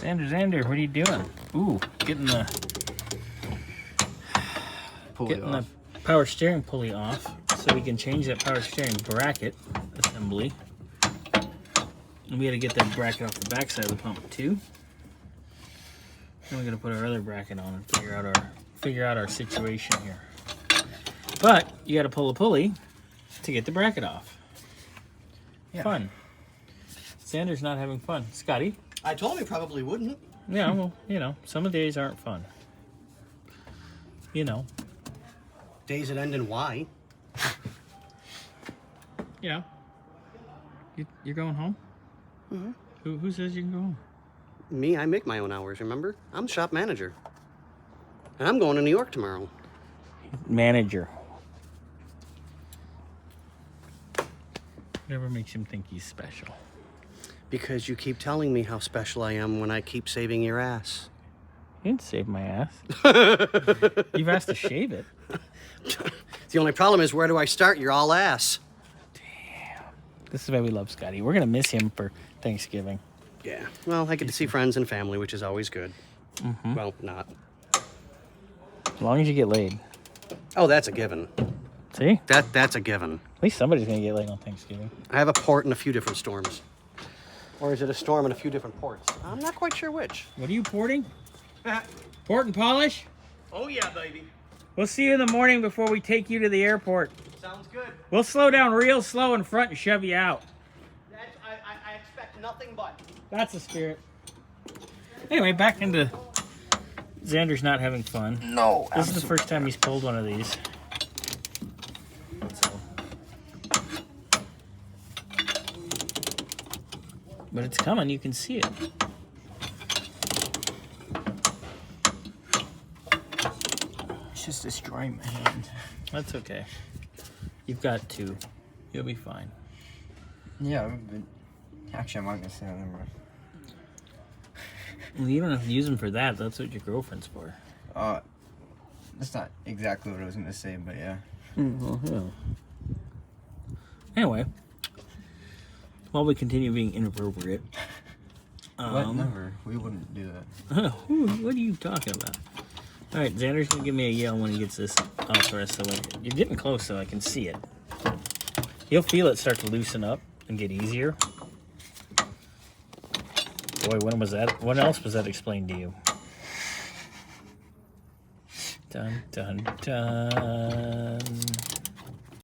Xander, what are you doing? Ooh, getting the power steering pulley off so we can change that power steering bracket assembly. And we got to get that bracket off the back side of the pump too. Then we got to put our other bracket on and figure out our situation here. But you got to pull the pulley to get the bracket off. Yeah. Fun. Xander's not having fun. Scotty? I told him he probably wouldn't. Yeah, well, you know, some of the days aren't fun. You know. Days that end in Y. Yeah. You're going home? Mm-hmm. Who says you can go home? Me, I make my own hours, remember? I'm the shop manager. And I'm going to New York tomorrow. Manager. Whatever makes him think he's special. Because you keep telling me how special I am when I keep saving your ass. You didn't save my ass. You've asked to shave it. The only problem is, where do I start? You're all ass. Damn. This is why we love Scotty. We're going to miss him for Thanksgiving. Yeah. Well, I get to see friends and family, which is always good. Mm-hmm. Well, not. As long as you get laid. Oh, that's a given. See? That's a given. At least somebody's going to get laid on Thanksgiving. I have a port in a few different storms. Or is it a storm in a few different ports? I'm not quite sure which. What are you porting? Port and polish? Oh, yeah, baby. We'll see you in the morning before we take you to the airport. Sounds good. We'll slow down real slow in front and shove you out. I expect nothing but. That's the spirit. Anyway, back into Xander's not having fun. No, This is the first time he's pulled one of these. So. But it's coming, you can see it. It's just destroying my hand. That's okay. You've got two. You'll be fine. Yeah, but actually, I'm not gonna say that anymore. Well, you don't have to use them for that. That's what your girlfriend's for. That's not exactly what I was gonna say, but yeah. Well, yeah. Anyway, while we continue being inappropriate. What? Never. We wouldn't do that. What are you talking about? All right, Xander's gonna give me a yell when he gets this off the rest of the way. You're getting close, so I can see it. You'll feel it start to loosen up and get easier. Boy, when was that? When else was that explained to you? Dun, dun, dun.